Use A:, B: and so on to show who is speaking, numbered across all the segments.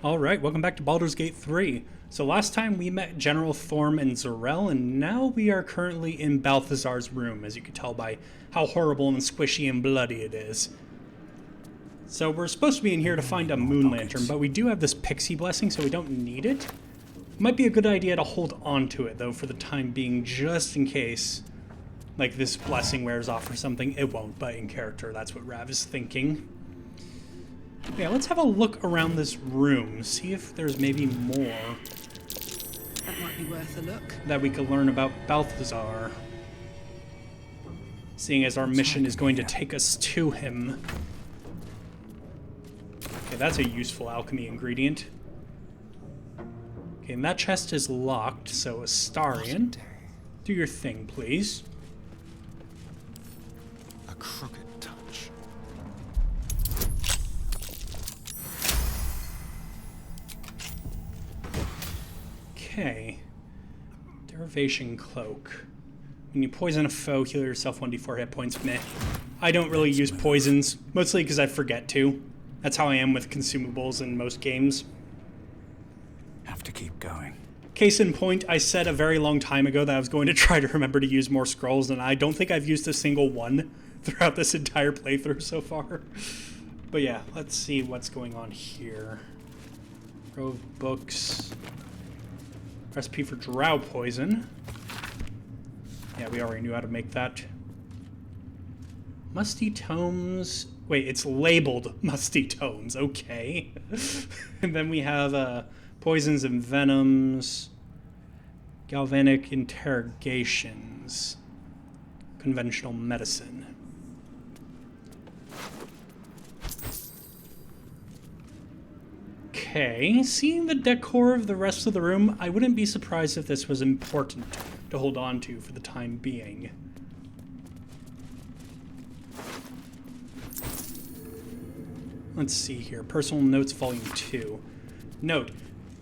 A: Alright, welcome back to Baldur's Gate 3. So last time we met General Thorm and Zarel, and now we are currently in Balthazar's room, as you can tell by how horrible and squishy and bloody it is. So we're supposed to be in here to find a moon lantern, but we do have this pixie blessing, so we don't need it. Might be a good idea to hold on to it, though, for the time being, just in case, like, this blessing wears off or something. It won't, but in character, that's what Rav is thinking. Yeah, let's have a look around this room, see if there's maybe more
B: That might be worth a look.
A: that we could learn about Balthazar. Seeing as our mission is going to take us to him. Okay, that's a useful alchemy ingredient. Okay, and that chest is locked, so Astarion, do your thing, please.
C: A crooked touch.
A: Okay. Derivation Cloak. When you poison a foe, heal yourself 1d4 hit points. Meh. I don't really use poisons, mostly because I forget to. That's how I am with consumables in most games.
C: Have to keep going.
A: Case in point, I said a very long time ago that I was going to try to remember to use more scrolls, and I don't think I've used a single one throughout this entire playthrough so far. But yeah, let's see what's going on here. Row of books. Recipe for drow poison. Yeah, we already knew how to make that. Musty tomes. Wait, it's labeled musty tomes. Okay. And then we have poisons and venoms. Galvanic interrogations. Conventional medicine. Okay, seeing the decor of the rest of the room, I wouldn't be surprised if this was important to hold on to for the time being. Let's see here. Personal Notes, Volume 2. Note,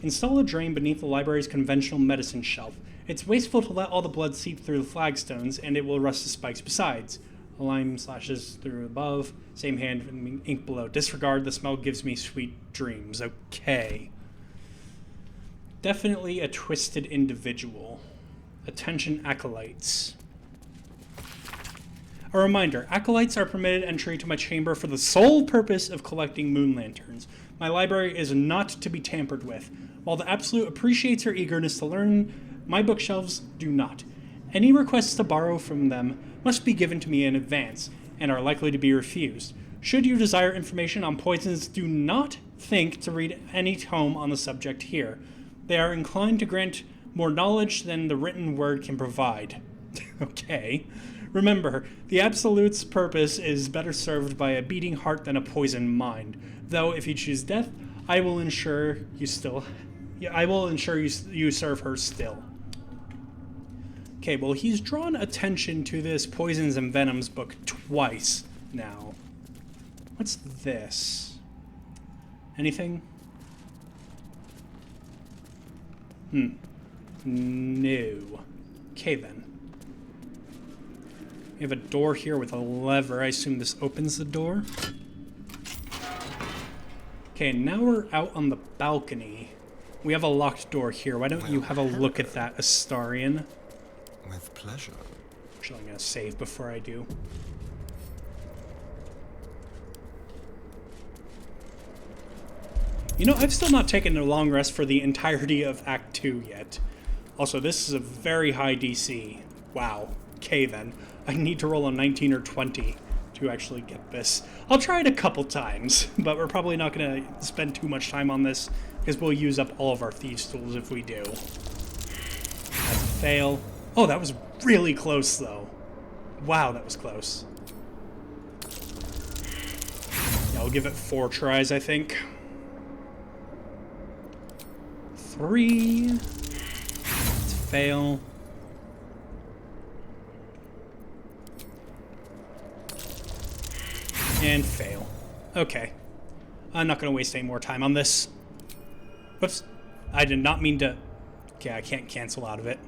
A: install a drain beneath the library's conventional medicine shelf. It's wasteful to let all the blood seep through the flagstones, and it will rust the spikes besides. A lime slashes through above. Same hand, ink below. Disregard, the smell gives me sweet dreams. Okay. Definitely a twisted individual. Attention, acolytes. A reminder, acolytes are permitted entry to my chamber for the sole purpose of collecting moon lanterns. My library is not to be tampered with. While the Absolute appreciates your eagerness to learn, my bookshelves do not. Any requests to borrow from them must be given to me in advance, and are likely to be refused. Should you desire information on poisons, do not think to read any tome on the subject here. They are inclined to grant more knowledge than the written word can provide. Okay. Remember, the Absolute's purpose is better served by a beating heart than a poisoned mind. Though, if you choose death, I will ensure you serve her still. Okay, well, he's drawn attention to this Poisons and Venoms book twice now. What's this? Anything? No. Okay, then. We have a door here with a lever. I assume this opens the door. Okay, now we're out on the balcony. We have a locked door here. Why don't you have a look at that, Astarion?
C: With pleasure.
A: Actually, I'm going to save before I do. You know, I've still not taken a long rest for the entirety of Act 2 yet. Also, this is a very high DC. Wow. Okay, then. I need to roll a 19 or 20 to actually get this. I'll try it a couple times, but we're probably not going to spend too much time on this, because we'll use up all of our Thieves' Tools if we do. That's a fail. Oh, that was really close, though. Wow, that was close. Yeah, I'll give it 4 tries, I think. 3. Let's fail. And fail. Okay. I'm not going to waste any more time on this. Whoops. I did not mean to... Okay, I can't cancel out of it.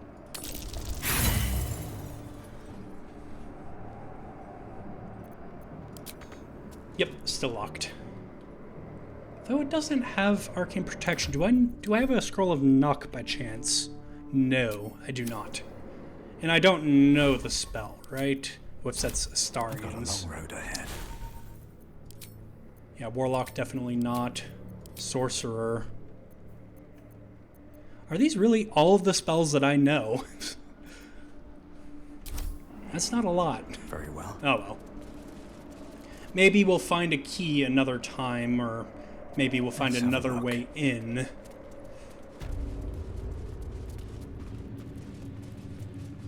A: Yep, still locked. Though it doesn't have arcane protection. Do I have a scroll of knock by chance? No, I do not. And I don't know the spell, right? Whoops, that's
C: Got a
A: Astarian's.
C: long road ahead.
A: Yeah, Warlock definitely not. Sorcerer. Are these really all of the spells that I know? That's not a lot.
C: Very well.
A: Oh well. Maybe we'll find a key another time, or maybe we'll find
C: Let's have a
A: another
C: look.
A: way in.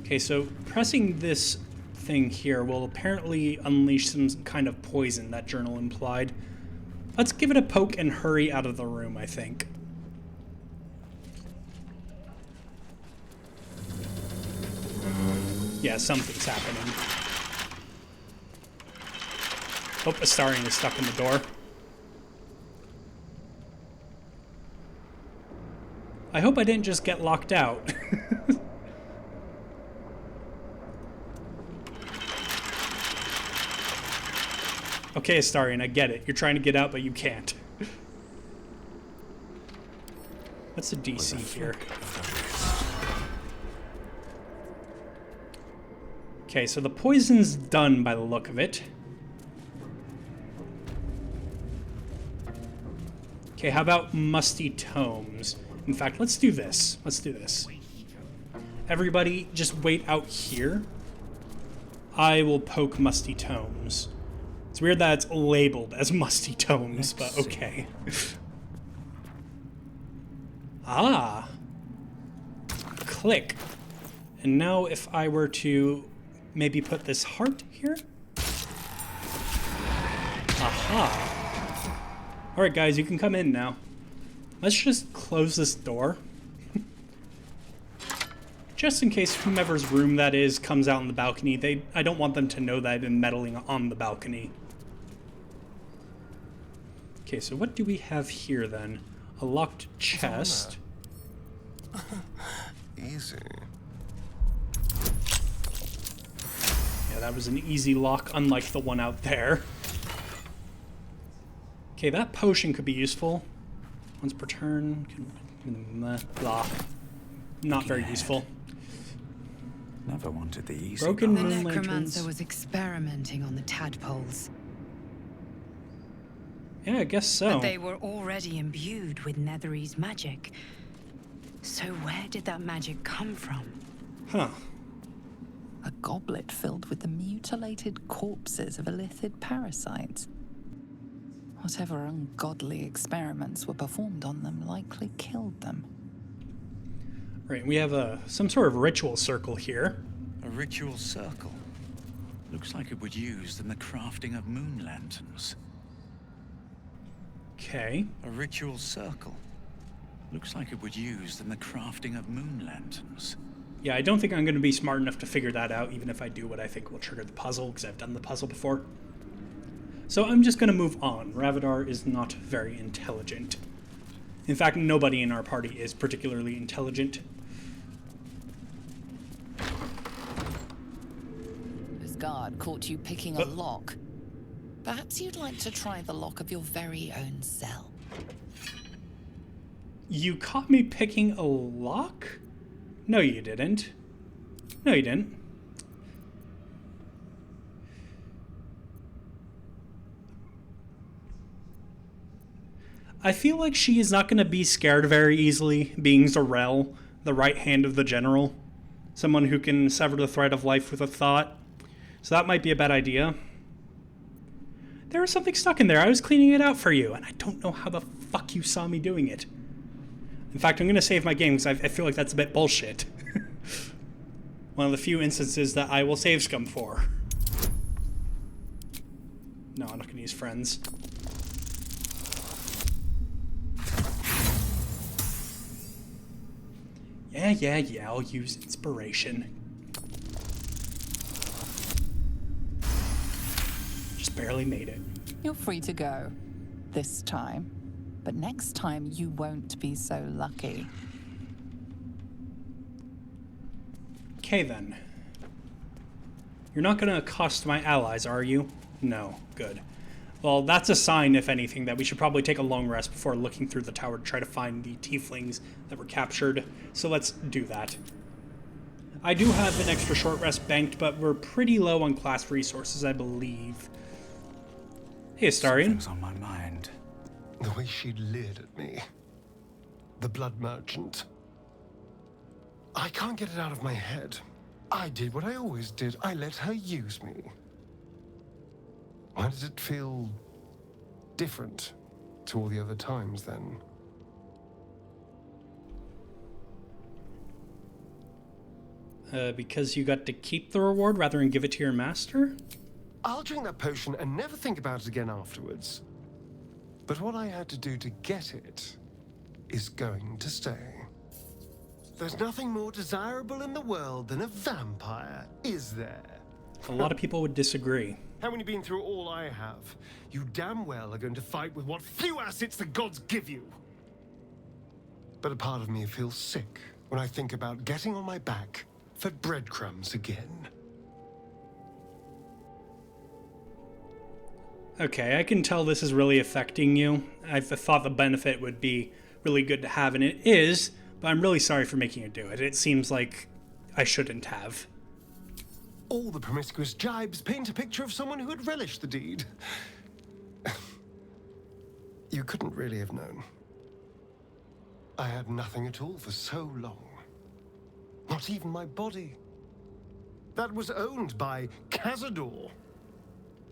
A: Okay, so pressing this thing here will apparently unleash some kind of poison, that journal implied. Let's give it a poke and hurry out of the room, I think. Yeah, something's happening. Oh, Astarian is stuck in the door. I hope I didn't just get locked out. Okay, Astarian, I get it. You're trying to get out, but you can't. What's the DC here? Okay, so the poison's done by the look of it. Okay, how about musty tomes? In fact, let's do this. Let's do this. Everybody, just wait out here. I will poke musty tomes. It's weird that it's labeled as musty tomes, but okay. Ah. Click. And now if I were to maybe put this heart here? Aha. Alright guys, you can come in now. Let's just close this door. Just in case whomever's room that is comes out on the balcony. I don't want them to know that I've been meddling on the balcony. Okay, so what do we have here then? A locked chest.
C: Easy.
A: Yeah, that was an easy lock, unlike the one out there. Okay, that potion could be useful. Once per turn. Blah. Not very useful.
C: Never wanted the easy.
A: Broken
B: The
A: moon
B: necromancer
A: lanterns.
B: was experimenting on the tadpoles.
A: Yeah, I guess so.
B: But they were already imbued with Netherese magic. So where did that magic come from?
A: Huh.
D: A goblet filled with the mutilated corpses of illithid parasites. Whatever ungodly experiments were performed on them likely killed them.
A: Right, we have some sort of ritual circle here.
E: A ritual circle. Looks like it was used in the crafting of moon lanterns.
A: Okay.
E: A ritual circle. Looks like it was used in the crafting of moon lanterns.
A: Yeah, I don't think I'm going to be smart enough to figure that out, even if I do what I think will trigger the puzzle, because I've done the puzzle before. So I'm just going to move on. Ravadar is not very intelligent. In fact, nobody in our party is particularly intelligent.
D: This guard caught you picking a lock. Perhaps you'd like to try the lock of your very own cell.
A: You caught me picking a lock? No, you didn't. No, you didn't. I feel like she is not going to be scared very easily, being Zarel, the right hand of the general. Someone who can sever the thread of life with a thought. So that might be a bad idea. There was something stuck in there. I was cleaning it out for you, and I don't know how the fuck you saw me doing it. In fact, I'm going to save my game because I feel like that's a bit bullshit. One of the few instances that I will save scum for. No, I'm not going to use friends. Yeah, I'll use inspiration. Just barely made it.
D: You're free to go. This time. But next time you won't be so lucky.
A: Okay then. You're not going to accost my allies, are you? No, good. Well, that's a sign, if anything, that we should probably take a long rest before looking through the tower to try to find the tieflings that were captured. So let's do that. I do have an extra short rest banked, but we're pretty low on class resources, I believe. Hey, Astarion.
C: Something's on my mind.
F: The way she leered at me. The blood merchant. I can't get it out of my head. I did what I always did. I let her use me. Why does it feel different to all the other times then?
A: Because you got to keep the reward rather than give it to your master?
F: I'll drink that potion and never think about it again afterwards. But what I had to do to get it is going to stay. There's nothing more desirable in the world than a vampire, is there?
A: A lot of people would disagree.
F: Having been through all I have, you damn well are going to fight with what few assets the gods give you. But a part of me feels sick when I think about getting on my back for breadcrumbs again.
A: Okay, I can tell this is really affecting you. I thought the benefit would be really good to have, and it is, but I'm really sorry for making you do it. It seems like I shouldn't have.
F: All the promiscuous jibes paint a picture of someone who had relished the deed. You couldn't really have known. I had nothing at all for so long. Not even my body. That was owned by Cazador.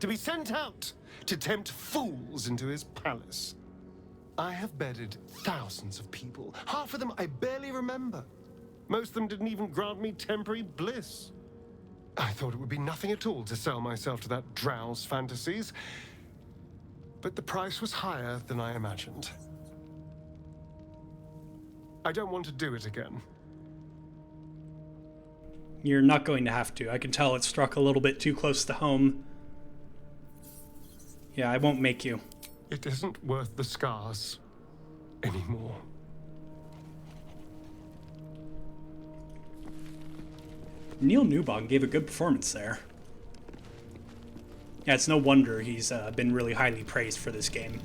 F: To be sent out to tempt fools into his palace. I have bedded thousands of people. Half of them I barely remember. Most of them didn't even grant me temporary bliss. I thought it would be nothing at all to sell myself to that drow's fantasies. But the price was higher than I imagined. I don't want to do it again.
A: You're not going to have to. I can tell it struck a little bit too close to home. Yeah, I won't make you.
F: It isn't worth the scars anymore.
A: Neil Newbog gave a good performance there. Yeah, it's no wonder he's been really highly praised for this game.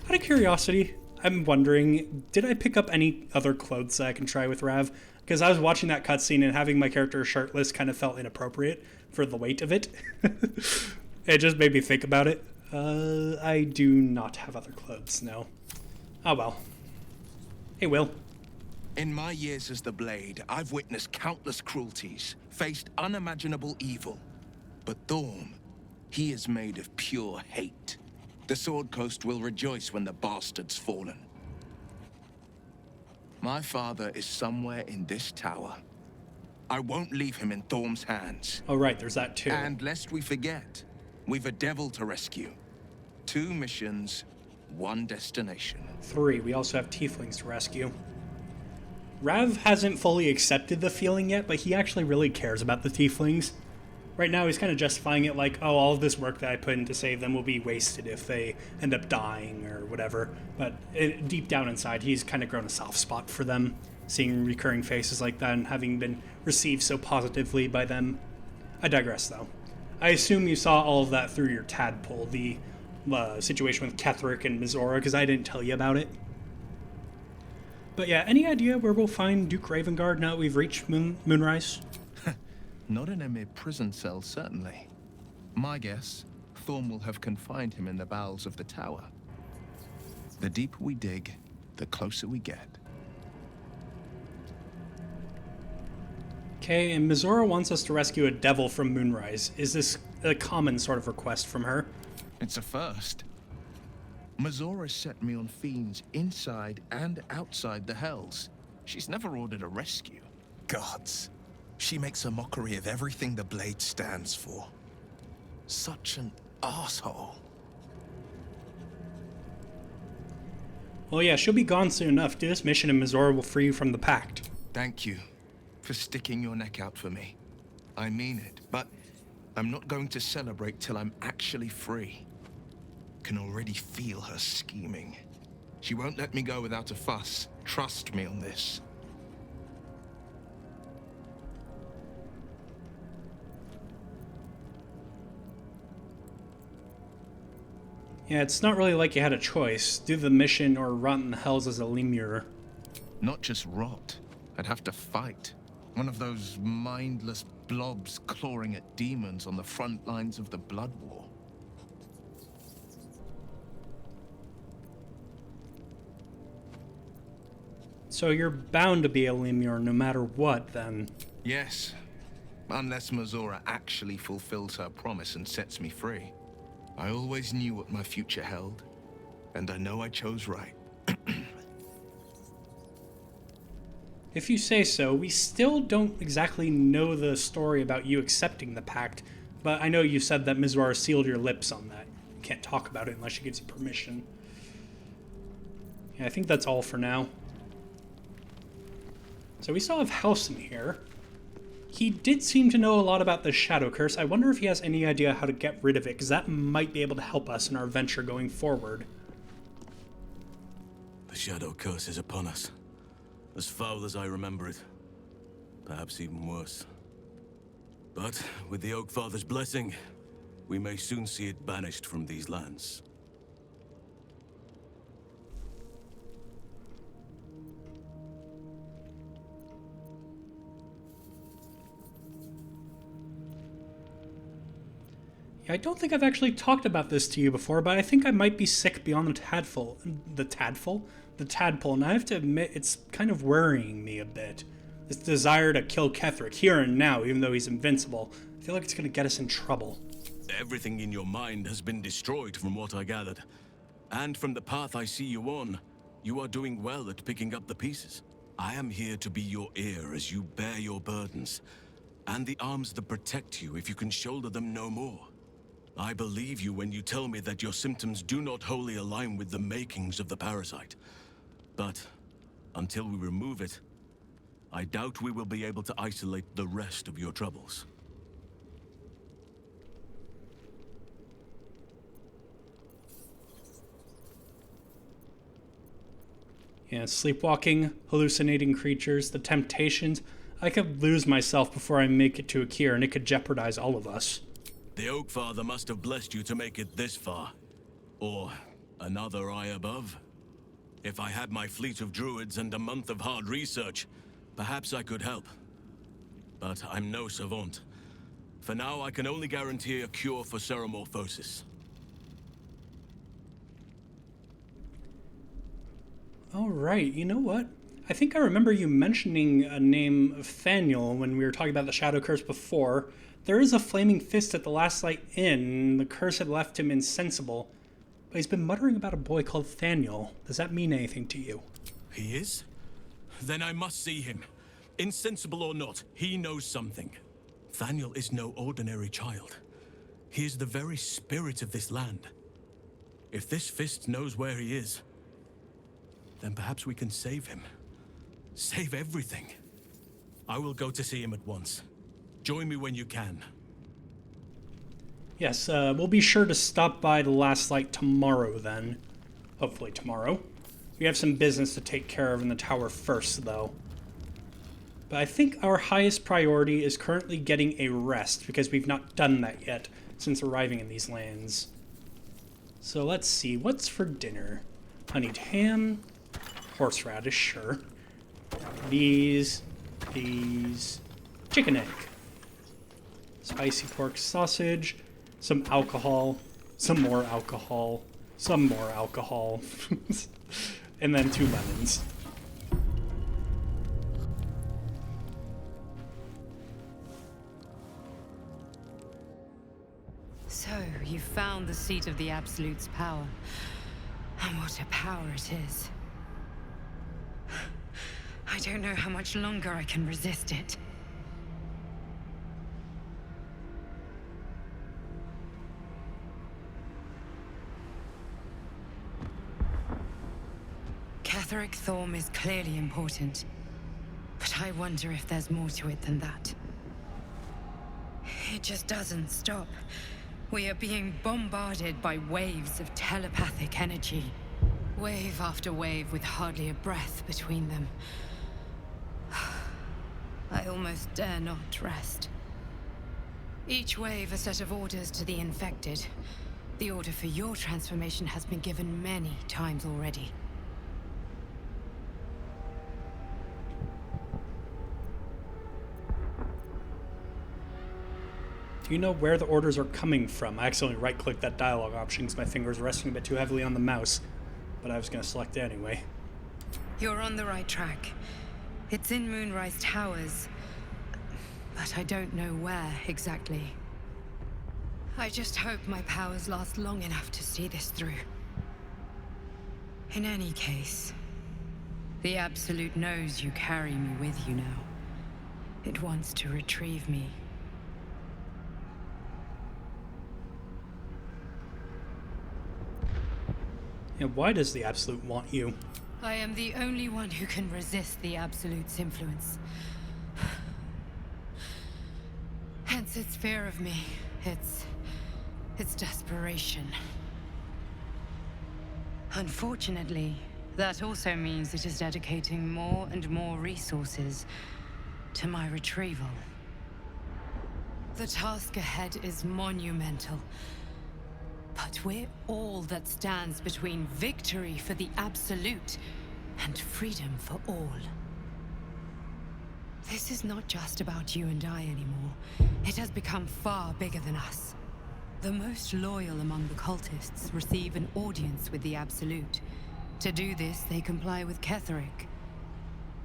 A: Out of curiosity, I'm wondering, did I pick up any other clothes that I can try with Rav? Because I was watching that cutscene and having my character shirtless kind of felt inappropriate for the weight of it. It just made me think about it. I do not have other clothes, no. Oh well. Hey, Will.
G: In my years as the Blade, I've witnessed countless cruelties, faced unimaginable evil. But Thorm, he is made of pure hate. The Sword Coast will rejoice when the bastard's fallen. My father is somewhere in this tower. I won't leave him in Thorm's hands.
A: Oh right, there's that too.
G: And lest we forget, we've a devil to rescue. 2 missions, 1 destination.
A: 3, we also have tieflings to rescue. Rav hasn't fully accepted the feeling yet, but he actually really cares about the tieflings. Right now he's kind of justifying it like, oh, all of this work that I put in to save them will be wasted if they end up dying or whatever. But deep down inside, he's kind of grown a soft spot for them, seeing recurring faces like that and having been received so positively by them. I digress, though. I assume you saw all of that through your tadpole, the situation with Ketherick and Mizora, because I didn't tell you about it. But yeah, any idea where we'll find Duke Ravengard now that we've reached Moonrise?
G: Not in a mere prison cell, certainly. My guess, Thorm will have confined him in the bowels of the tower. The deeper we dig, the closer we get.
A: Okay, and Mizora wants us to rescue a devil from Moonrise. Is this a common sort of request from her?
G: It's a first. Mizora set me on fiends inside and outside the Hells. She's never ordered a rescue. Gods. She makes a mockery of everything the Blade stands for. Such an asshole.
A: Well, yeah, she'll be gone soon enough. Do this mission and Mizora will free you from the Pact.
G: Thank you for sticking your neck out for me. I mean it, but I'm not going to celebrate till I'm actually free. Can already feel her scheming. She won't let me go without a fuss. Trust me on this.
A: Yeah, it's not really like you had a choice. Do the mission or rot in the hells as a lemur.
G: Not just rot. I'd have to fight. One of those mindless blobs clawing at demons on the front lines of the Blood War.
A: So you're bound to be a lemur no matter what, then.
G: Yes. Unless Mazora actually fulfills her promise and sets me free. I always knew what my future held, and I know I chose right.
A: If you say so, we still don't exactly know the story about you accepting the pact, but I know you said that Mizora sealed your lips on that. You can't talk about it unless she gives you permission. Yeah, I think that's all for now. So we still have Halsin here. He did seem to know a lot about the Shadow Curse. I wonder if he has any idea how to get rid of it, because that might be able to help us in our venture going forward.
H: The Shadow Curse is upon us. As foul as I remember it. Perhaps even worse. But with the Oak Father's blessing, we may soon see it banished from these lands.
A: Yeah, I don't think I've actually talked about this to you before, but I think I might be sick beyond the tadpole, and I have to admit, it's kind of worrying me a bit. This desire to kill Ketheric here and now, even though he's invincible, I feel like it's going to get us in trouble.
H: Everything in your mind has been destroyed from what I gathered. And from the path I see you on, you are doing well at picking up the pieces. I am here to be your ear as you bear your burdens, and the arms that protect you if you can shoulder them no more. I believe you when you tell me that your symptoms do not wholly align with the makings of the parasite. But until we remove it, I doubt we will be able to isolate the rest of your troubles.
A: Yeah, sleepwalking, hallucinating creatures, the temptations. I could lose myself before I make it to Akir, and it could jeopardize all of us.
H: The Oak Father must have blessed you to make it this far. Or another eye above. If I had my fleet of druids and a month of hard research, perhaps I could help. But I'm no savant. For now, I can only guarantee a cure for ceremorphosis.
A: All right, you know what? I think I remember you mentioning a name of Thaniel when we were talking about the Shadow Curse before. There is a flaming fist at the Last Light Inn. The curse had left him insensible. But he's been muttering about a boy called Thaniel. Does that mean anything to you?
H: He is? Then I must see him. Insensible or not, he knows something. Thaniel is no ordinary child. He is the very spirit of this land. If this fist knows where he is, then perhaps we can save him. Save everything. I will go to see him at once. Join me when you can.
A: Yes, we'll be sure to stop by the Last Light tomorrow then. Hopefully tomorrow. We have some business to take care of in the tower first, though. But I think our highest priority is currently getting a rest, because we've not done that yet since arriving in these lands. So let's see, what's for dinner? Honeyed ham, horseradish, sure. These, chicken egg. Spicy pork sausage, some alcohol, some more alcohol, some more alcohol, and then 2 lemons.
B: So, you found the seat of the Absolute's power. And what a power it is. I don't know how much longer I can resist it. Ketheric Thorm is clearly important, but I wonder if there's more to it than that. It just doesn't stop. We are being bombarded by waves of telepathic energy. Wave after wave with hardly a breath between them. I almost dare not rest. Each wave a set of orders to the infected. The order for your transformation has been given many times already.
A: Do you know where the orders are coming from? I accidentally right-clicked that dialogue option because my finger was resting a bit too heavily on the mouse, but I was going to select it anyway.
B: You're on the right track. It's in Moonrise Towers, but I don't know where exactly. I just hope my powers last long enough to see this through. In any case, the Absolute knows you carry me with you now. It wants to retrieve me.
A: Yeah, why does the Absolute want you?
B: I am the only one who can resist the Absolute's influence. Hence its fear of me, its desperation. Unfortunately, that also means it is dedicating more and more resources to my retrieval. The task ahead is monumental. But we're all that stands between victory for the Absolute and freedom for all. This is not just about you and I anymore. It has become far bigger than us. The most loyal among the cultists receive an audience with the Absolute. To do this, they comply with Ketheric.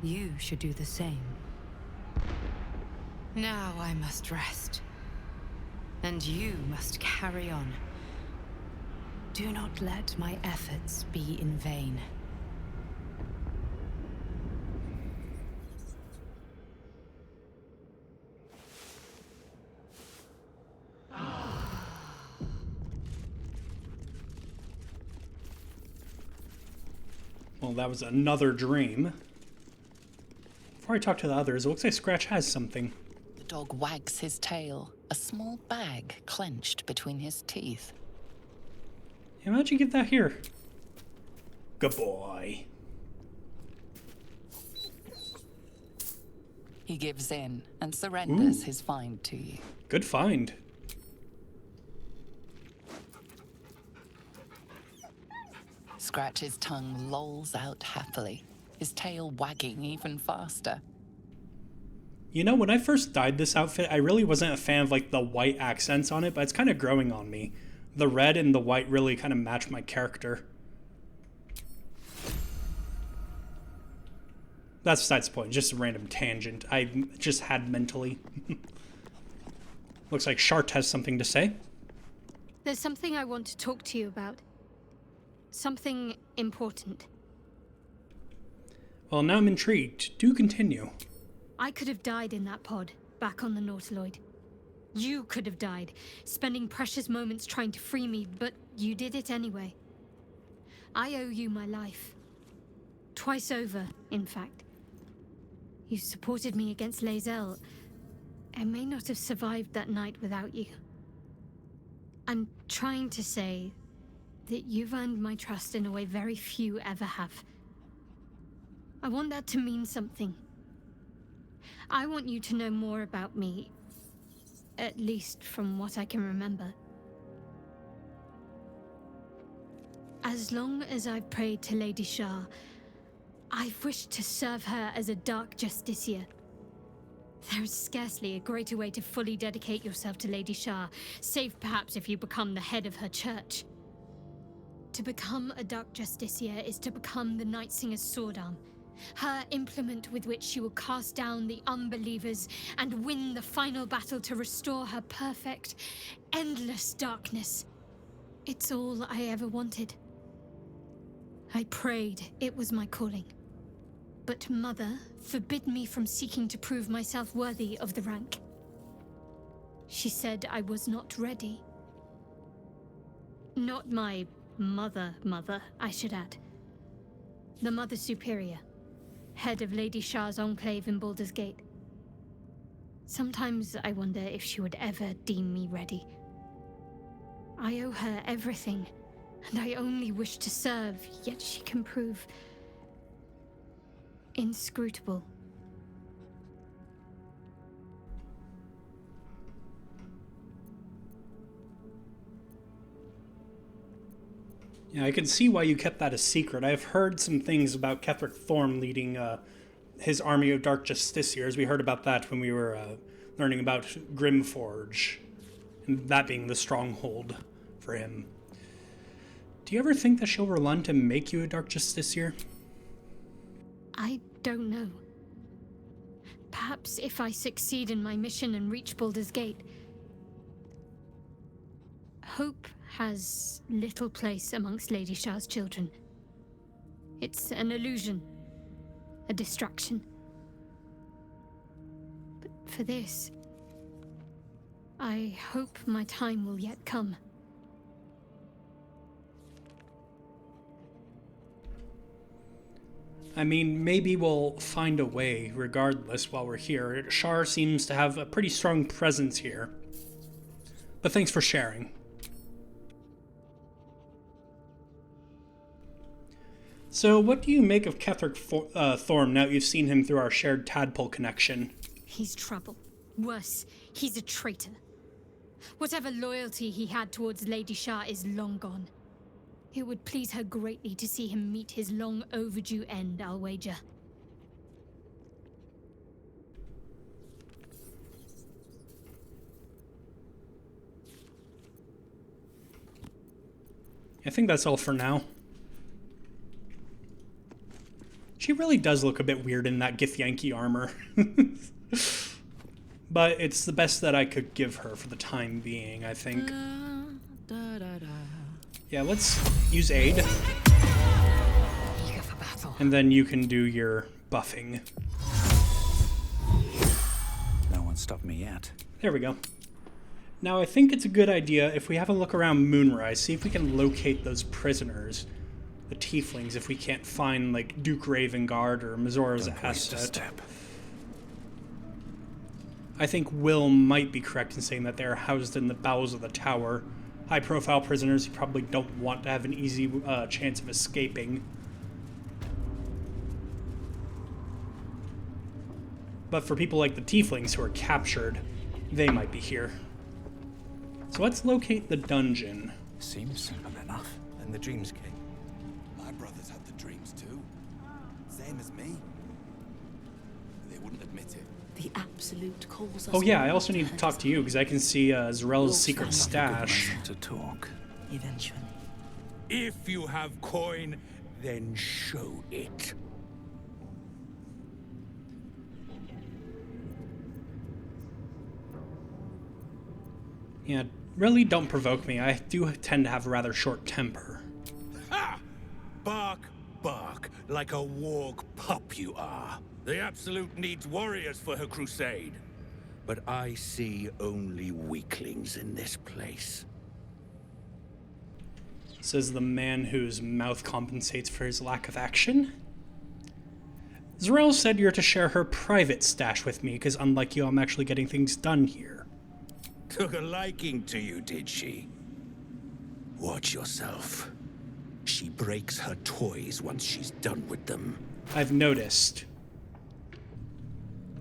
B: You should do the same. Now I must rest. And you must carry on. Do not let my efforts be in vain.
A: Well, that was another dream. Before I talk to the others, it looks like Scratch has something.
D: The dog wags his tail, a small bag clenched between his teeth.
A: Yeah, how'd you get that here? Good boy.
D: He gives in and surrenders his find to you.
A: Good find.
D: Scratch's tongue lolls out happily, his tail wagging even faster.
A: You know, when I first dyed this outfit, I really wasn't a fan of like the white accents on it, but it's kind of growing on me. The red and the white really kind of match my character. That's besides the point, just a random tangent I just had mentally. Looks like Shart has something to say.
I: There's something I want to talk to you about. Something important.
A: Well, now I'm intrigued. Do continue.
I: I could have died in that pod, back on the Nautiloid. You could have died, spending precious moments trying to free me, but you did it anyway. I owe you my life. Twice over, in fact. You supported me against Lae'zel. I may not have survived that night without you. I'm trying to say that you've earned my trust in a way very few ever have. I want that to mean something. I want you to know more about me, at least from what I can remember. As long as I've prayed to Lady Shar, I've wished to serve her as a Dark Justiciar. There is scarcely a greater way to fully dedicate yourself to Lady Shar, save perhaps if you become the head of her church. To become a Dark Justiciar is to become the Night Singer's sword arm, her implement with which she will cast down the unbelievers and win the final battle to restore her perfect, endless darkness. It's all I ever wanted. I prayed it was my calling. But Mother forbid me from seeking to prove myself worthy of the rank. She said I was not ready. Not my mother, I should add. The Mother Superior, head of Lady Shar's enclave in Baldur's Gate. Sometimes I wonder if she would ever deem me ready. I owe her everything, and I only wish to serve, yet she can prove inscrutable.
A: Yeah, I can see why you kept that a secret. I've heard some things about Ketheric Thorm leading his army of Dark Justiciars. We heard about that when we were learning about Grimforge, and that being the stronghold for him. Do you ever think that she'll relent and make you a Dark Justiciar?
I: I don't know. Perhaps if I succeed in my mission and reach Baldur's Gate. Hope has little place amongst Lady Shah's children. It's an illusion, a distraction. But for this, I hope my time will yet come.
A: I mean, maybe we'll find a way regardless while we're here. Shar seems to have a pretty strong presence here. But thanks for sharing. So, what do you make of Ketheric Thorm now you've seen him through our shared tadpole connection?
I: He's trouble. Worse, he's a traitor. Whatever loyalty he had towards Lady Shah is long gone. It would please her greatly to see him meet his long overdue end, I'll wager.
A: I think that's all for now. She really does look a bit weird in that Githyanki armor. But it's the best that I could give her for the time being, I think. Yeah, let's use aid.
B: Eager for battle.
A: And then you can do your buffing.
C: No one stopped me yet.
A: There we go. Now I think it's a good idea if we have a look around Moonrise, see if we can locate those prisoners. The tieflings, if we can't find, like, Duke Ravengard or Mazora's asset. I think Will might be correct in saying that they're housed in the bowels of the tower. High-profile prisoners you probably don't want to have an easy chance of escaping. But for people like the tieflings who are captured, they might be here. So let's locate the dungeon.
C: Seems simple enough.
J: And the Dreams King. My brothers had the dreams too. Same as me. They wouldn't admit it.
K: The Absolute calls us.
A: Oh yeah, I also need to talk to you because I can see Zarel's secret stash.
C: To talk.
K: Eventually.
G: If you have coin, then show it.
A: Yeah, really don't provoke me. I do tend to have a rather short temper.
G: Ha! Bark, bark, like a warg pup you are. The Absolute needs warriors for her crusade. But I see only weaklings in this place.
A: Says the man whose mouth compensates for his lack of action. Zarel said you're to share her private stash with me, because unlike you, I'm actually getting things done here.
G: Took a liking to you, did she? Watch yourself. She breaks her toys once she's done with them.
A: I've noticed.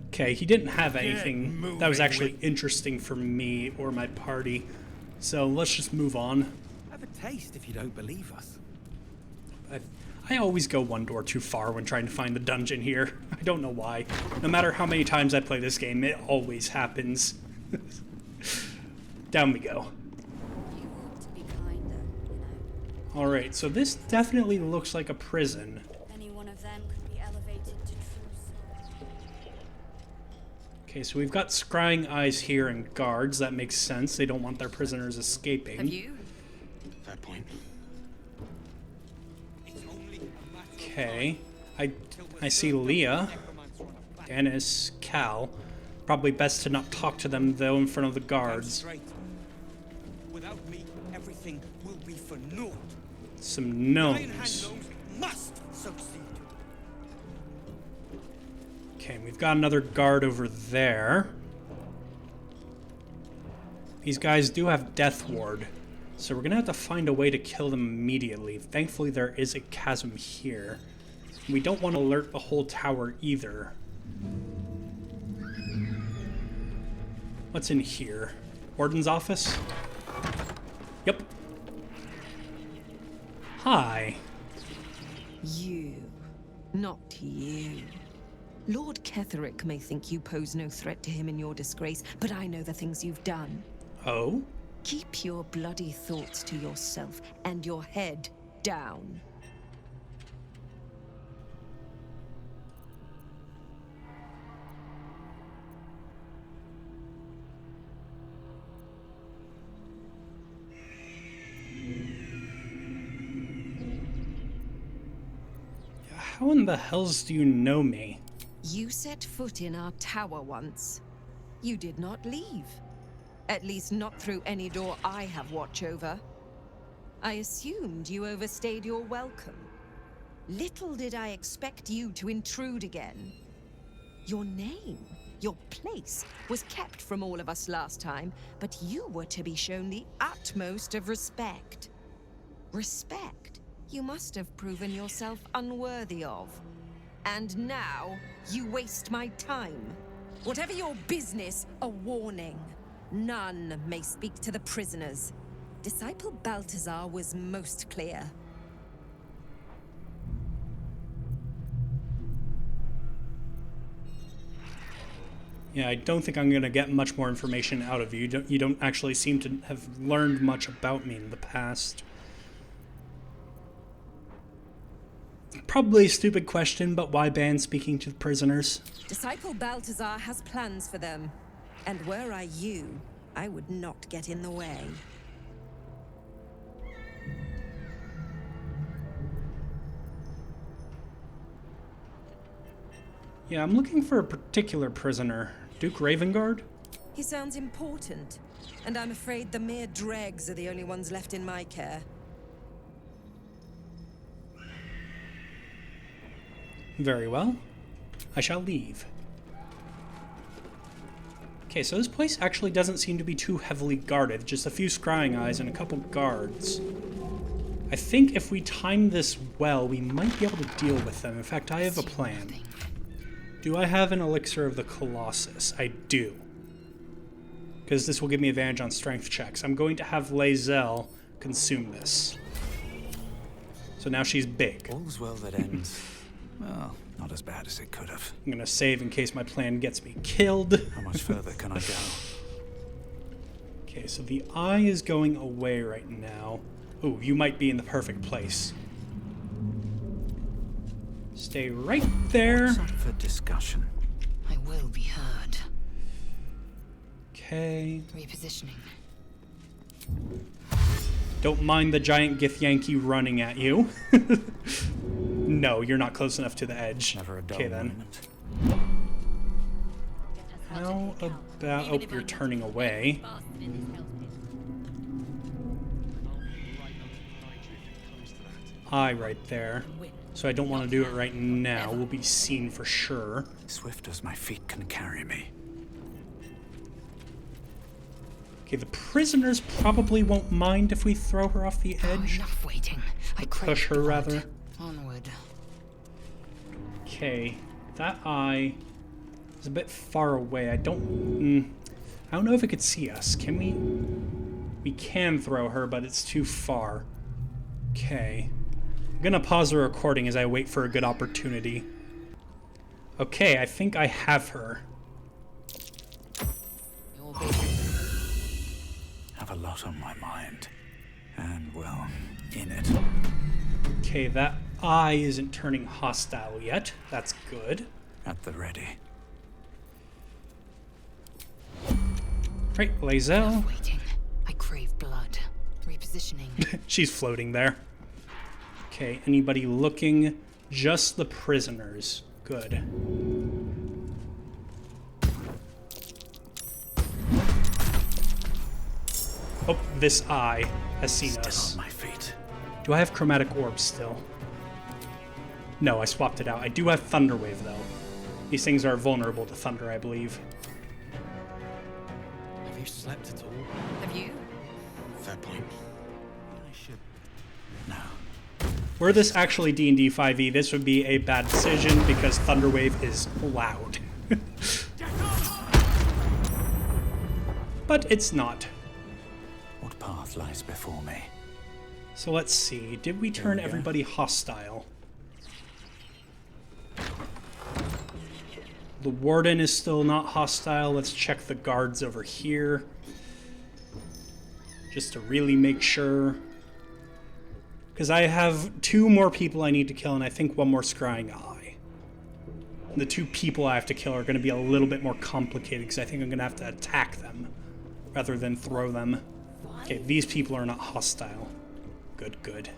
A: Okay, he didn't have anything that was actually interesting for me or my party, so let's just move on.
J: Have a taste if you don't believe us.
A: I always go one door too far when trying to find the dungeon here. I don't know why. No matter how many times I play this game, it always happens. Down we go.
K: You ought to be kinder, you know.
A: Alright, so this definitely looks like a prison.
K: Any one of them could be elevated to true.
A: Okay, so we've got scrying eyes here and guards. That makes sense. They don't want their prisoners escaping.
B: Have you?
J: Fair point.
A: Okay. I see Leah, Dennis, Cal. Probably best to not talk to them, though, in front of the guards.
J: Without me, everything will be for naught.
A: Some gnomes.
J: Must succeed.
A: Okay, we've got another guard over there. These guys do have Death Ward, so we're gonna have to find a way to kill them immediately. Thankfully, there is a chasm here. We don't want to alert the whole tower either. What's in here? Warden's office? Yep. Hi.
L: You. Not you. Lord Ketherick may think you pose no threat to him in your disgrace, but I know the things you've done.
A: Oh?
L: Keep your bloody thoughts to yourself and your head down.
A: How in the hells do you know me?
L: You set foot in our tower once. You did not leave. At least not through any door I have watch over. I assumed you overstayed your welcome. Little did I expect you to intrude again. Your name, your place, was kept from all of us last time, but you were to be shown the utmost of respect. Respect you must have proven yourself unworthy of. And now, you waste my time. Whatever your business, a warning. None may speak to the prisoners. Disciple Balthazar was most clear.
A: Yeah, I don't think I'm going to get much more information out of you. You don't actually seem to have learned much about me in the past. Probably a stupid question, but why ban speaking to the prisoners?
L: Disciple Balthazar has plans for them. And were I you, I would not get in the way.
A: Yeah, I'm looking for a particular prisoner. Duke Ravengard?
L: He sounds important, and I'm afraid the mere dregs are the only ones left in my care.
A: Very well. I shall leave. Okay, so this place actually doesn't seem to be too heavily guarded. Just a few scrying eyes and a couple guards. I think if we time this well, we might be able to deal with them. In fact, I have a plan. Do I have an elixir of the Colossus? I do. Because this will give me advantage on strength checks. I'm going to have Lae'zel consume this. So now she's big.
C: All's well that ends. Well, not as bad as it could have.
A: I'm gonna save in case my plan gets me killed.
C: How much further can I go?
A: Okay, so the eye is going away right now. Ooh, you might be in the perfect place. Stay right there.
C: What's up for discussion?
B: I will be heard.
A: Okay.
B: Repositioning.
A: Don't mind the giant Githyanki running at you. No, you're not close enough to the edge.
C: Never a dull
A: Okay then.
C: moment.
A: How about... Oh, you're turning away. Eye right there. So I don't want to do it right now. We'll be seen for sure.
C: Swift as my feet can carry me.
A: Okay, the prisoners probably won't mind if we throw her off the edge.
B: Enough waiting. I
A: Push her, rather.
B: Onward.
A: Okay, that eye is a bit far away. I don't know if it could see us. Can we? We can throw her, but it's too far. Okay. I'm gonna pause the recording as I wait for a good opportunity. Okay, I think I have her.
C: Have a lot on my mind. And, well, in it.
A: Okay, that eye isn't turning hostile yet. That's good.
C: At the ready.
A: Right, Lae'zel.
B: Waiting. I crave blood. Repositioning.
A: She's floating there. Okay, anybody looking? Just the prisoners. Good. Oh, this eye has seen us.
C: Still on my feet.
A: Do I have chromatic orbs still? No, I swapped it out. I do have Thunderwave, though. These things are vulnerable to thunder, I believe.
J: Have you slept at all?
L: Have you?
J: Fair point.
C: I should... No.
A: Were this actually D&D 5e, this would be a bad decision because Thunderwave is loud. But it's not.
C: What path lies before me?
A: So let's see. Did we turn everybody hostile? The warden is still not hostile. Let's check the guards over here. Just to really make sure. Because I have 2 more people I need to kill, and I think 1 more scrying eye. The 2 people I have to kill are going to be a little bit more complicated, because I think I'm going to have to attack them rather than throw them. Okay, these people are not hostile. Good, good.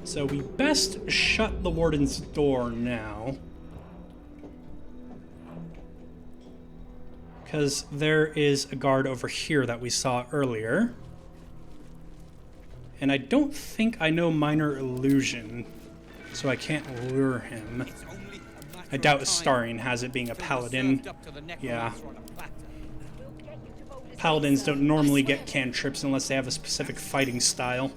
A: So we best shut the warden's door now. Because there is a guard over here that we saw earlier. And I don't think I know Minor Illusion, so I can't lure him. I doubt Astarion has it, being a paladin. Yeah. Paladins don't normally get cantrips unless they have a specific fighting style.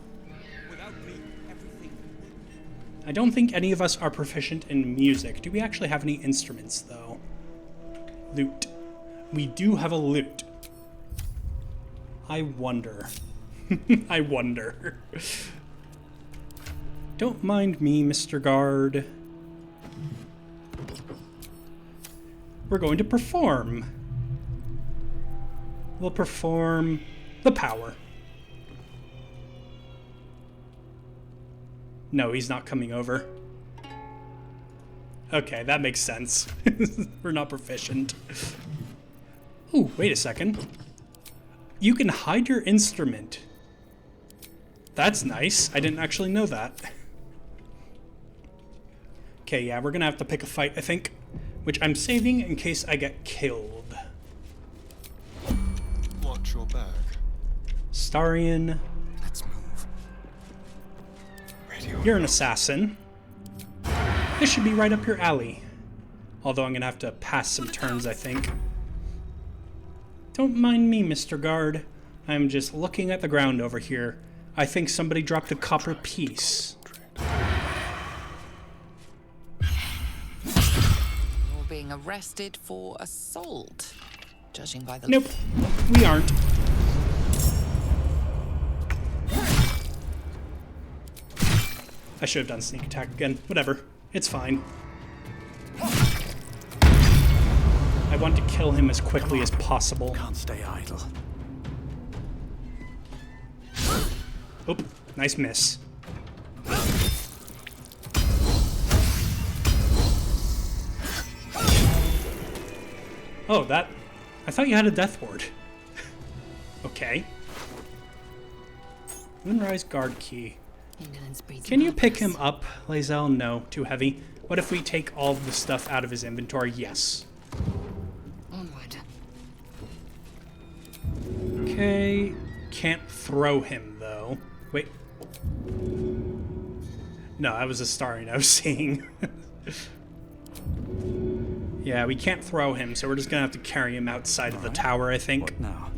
A: I don't think any of us are proficient in music. Do we actually have any instruments, though? Lute. We do have a lute. I wonder. I wonder. Don't mind me, Mr. Guard. We're going to perform. We'll perform the power. No, he's not coming over. Okay, that makes sense. We're not proficient. Ooh, wait a second. You can hide your instrument. That's nice. I didn't actually know that. Okay, yeah, we're gonna have to pick a fight, I think. Which I'm saving in case I get killed.
F: Watch your back.
A: Astarion.
F: Let's move.
A: You're an assassin. This should be right up your alley. Although I'm gonna have to pass some turns, I think. Don't mind me, Mr. Guard. I'm just looking at the ground over here. I think somebody dropped a copper piece.
D: You're being arrested for assault, judging by the...
A: Nope, we aren't. I should have done sneak attack again. Whatever, it's fine. I want to kill him as quickly as possible.
C: Can't stay idle.
A: Oop, nice miss. Oh, that... I thought you had a death ward. Okay. Moonrise guard key. Can you pick him up, Lae'zel? No, too heavy. What if we take all of the stuff out of his inventory? Yes.
B: Onward.
A: Okay. Can't throw him, though. Wait. No, that was Astarion I was seeing. Yeah, we can't throw him, so we're just gonna have to carry him outside of the tower, I think.
C: What now?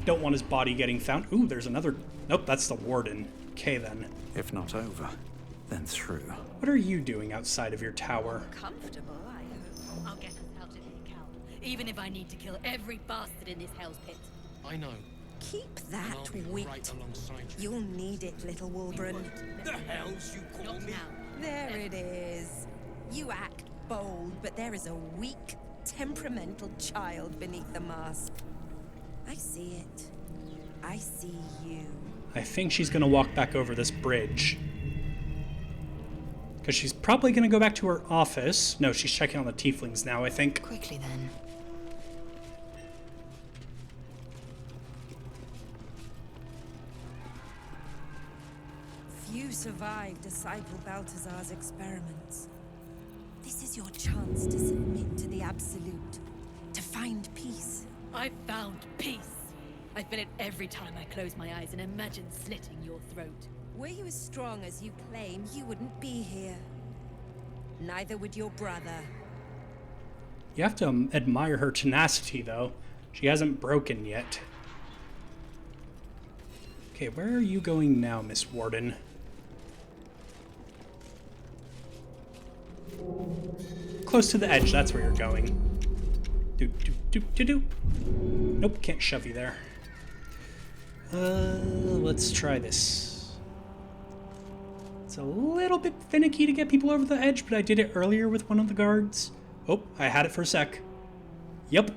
A: Don't want his body getting found. Ooh, there's another... Nope, that's the warden. Okay, then.
C: If not over, then through.
A: What are you doing outside of your tower?
K: Comfortable, I hope.
M: I'll get us out of here, Cal. Even if I need to kill every bastard in this hell's pit.
N: I know.
L: Keep that wit.
N: Right alongside you.
L: You'll need it, little Wolverine.
J: The hells you call me?
L: There it is. You act bold, but there is a weak, temperamental child beneath the mask. I see it. I see you.
A: I think she's gonna walk back over this bridge. Because she's probably gonna go back to her office. No, she's checking on the tieflings now, I think.
B: Quickly then.
L: Few survive Disciple Balthazar's experiments. This is your chance to submit to the Absolute, to find peace.
M: I found peace. I feel it every time I close my eyes and imagine slitting your throat.
L: Were you as strong as you claim, you wouldn't be here. Neither would your brother.
A: You have to admire her tenacity, though. She hasn't broken yet. Okay, where are you going now, Miss Warden? Close to the edge, that's where you're going. Nope, can't shove you there. Let's try this. It's a little bit finicky to get people over the edge, but I did it earlier with one of the guards. Oh, I had it for a sec. Yep.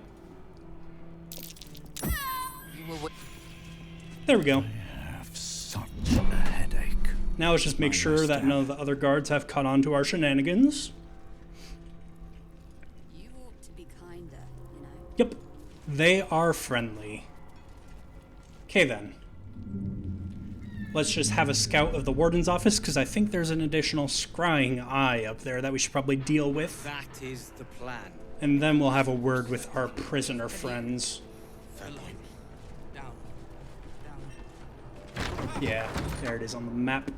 A: There we go.
E: I have such a headache.
A: Now let's just make sure that none of the other guards have caught on to our shenanigans.
K: You ought to be kinder, you know.
A: Yep. They are friendly. Okay then. Let's just have a scout of the warden's office, because I think there's an additional scrying eye up there that we should probably deal with.
J: That is the plan.
A: And then we'll have a word with our prisoner friends. Yeah, there it is on the map.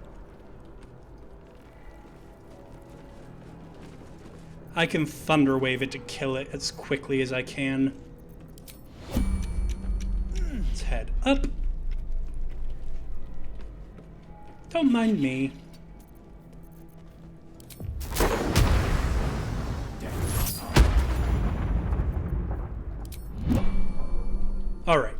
A: I can thunder wave it to kill it as quickly as I can. Let's head up. Don't mind me. Alright.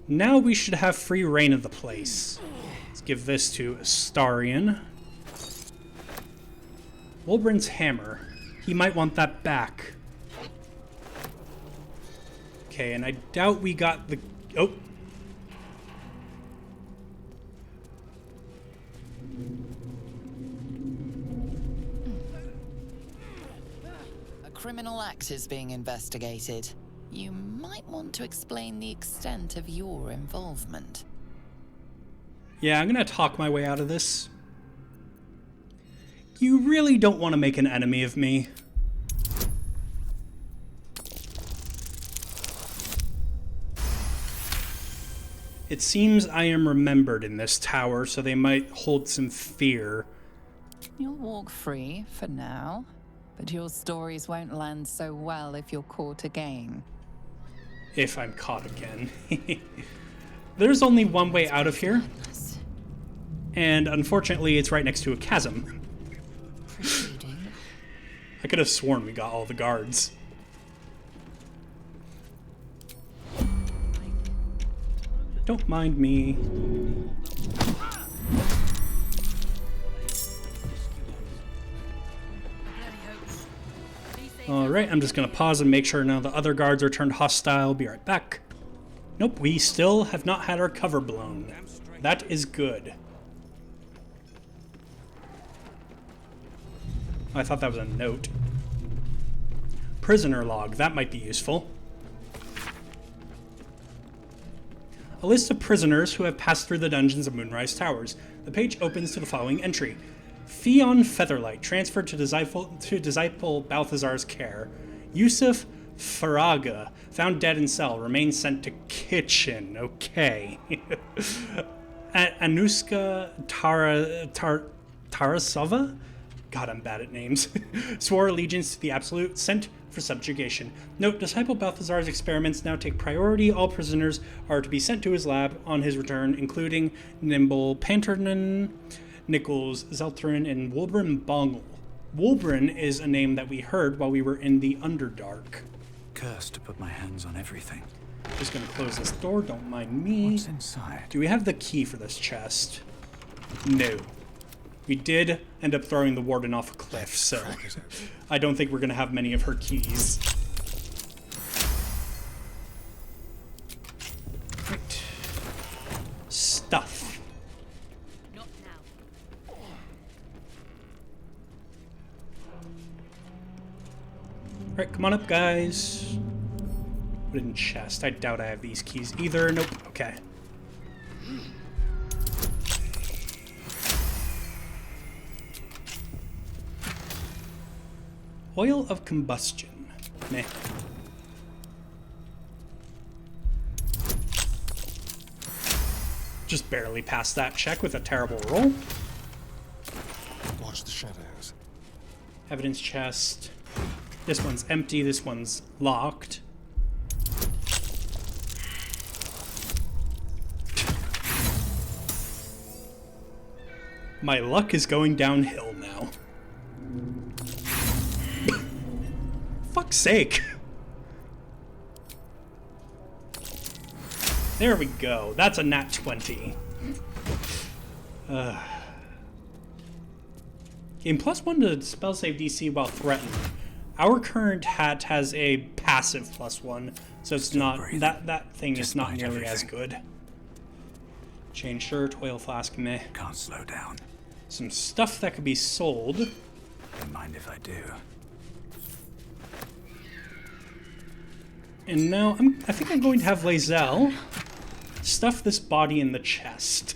A: Now we should have free reign of the place. Let's give this to Astarion. Wulbren's hammer. He might want that back. Okay, and I doubt we got the... Oh.
D: A criminal act is being investigated. You might want to explain the extent of your involvement.
A: Yeah, I'm gonna talk my way out of this. You really don't want to make an enemy of me. It seems I am remembered in this tower, so they might hold some fear.
D: You'll walk free for now, but your stories won't land so well if you're caught again.
A: If I'm caught again. There's only one way out of here. And unfortunately, it's right next to a chasm. I could have sworn we got all the guards. Don't mind me. Alright, I'm just gonna pause and make sure none of the other guards are turned hostile. Be right back. Nope, we still have not had our cover blown. That is good. I thought that was a note. Prisoner log, that might be useful. A list of prisoners who have passed through the dungeons of Moonrise Towers. The page opens to the following entry. Theon Featherlight, transferred to disciple Balthazar's care. Yusuf Faraga, found dead in cell, remains sent to kitchen. Okay. Anuska Tarasova? God, I'm bad at names. Swore allegiance to the Absolute, sent for subjugation. Note, Disciple Balthazar's experiments now take priority. All prisoners are to be sent to his lab on his return, including Nimble Panternan, Nichols Zeltrin, and Wulbren Bongle. Wulbren is a name that we heard while we were in the Underdark.
E: Cursed to put my hands on everything.
A: Just gonna close this door, don't mind me.
E: What's inside?
A: Do we have the key for this chest? No. We did end up throwing the warden off a cliff, so I don't think we're gonna have many of her keys. Right. Stuff.
M: Not now.
A: Alright, come on up, guys. Wooden chest. I doubt I have these keys either. Nope. Okay. Oil of combustion. Meh. Just barely passed that check with a terrible roll.
F: Watch the shadows.
A: Evidence chest. This one's empty, this one's locked. My luck is going downhill now. Fuck's sake. There we go. That's a nat 20. Gain +1 to spell save DC while threatened. Our current hat has a passive +1, so it's not that thing is not nearly as good. Chain shirt, oil flask, meh.
C: Can't slow down.
A: Some stuff that could be sold.
C: Don't mind if I do.
A: And now I think I'm going to have Lae'zel stuff this body in the chest.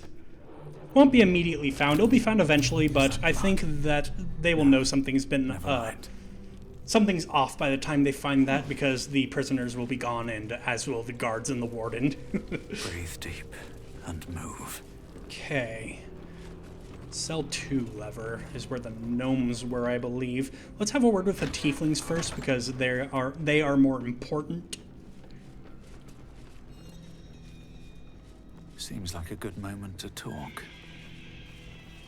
A: Won't be immediately found. It'll be found eventually, but I think that they will know something's been something's off by the time they find that, because the prisoners will be gone, and as will the guards and the warden.
C: Breathe deep and move.
A: Okay. Cell 2 lever is where the gnomes were, I believe. Let's have a word with the tieflings first, because they are more important.
C: Seems like a good moment to talk.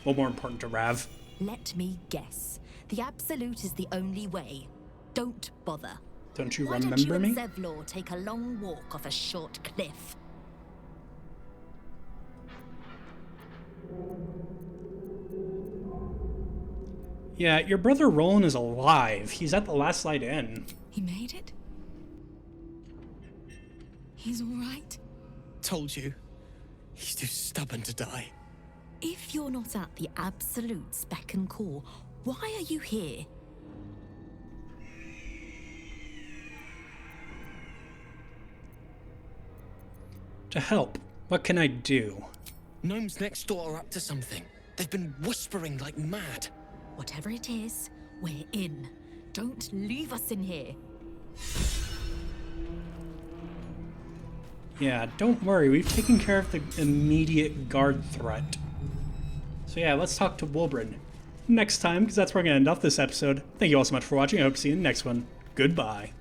A: Well, more important to Rav.
N: Let me guess. The Absolute is the only way. Don't bother.
A: Don't you
N: Why
A: remember
N: don't you
A: me?
N: and Zevlor take a long walk off a short cliff?
A: Yeah, your brother Roland is alive. He's at the last light inn.
L: He made it? He's all right?
O: Told you. He's too stubborn to die.
N: If you're not at the Absolute spec and core, why are you here?
A: To help. What can I do?
O: Gnomes next door are up to something. They've been whispering like mad.
N: Whatever it is, we're in. Don't leave us in here.
A: Yeah, don't worry. We've taken care of the immediate guard threat. So yeah, let's talk to Wulbren next time, because that's where I'm going to end off this episode. Thank you all so much for watching. I hope to see you in the next one. Goodbye.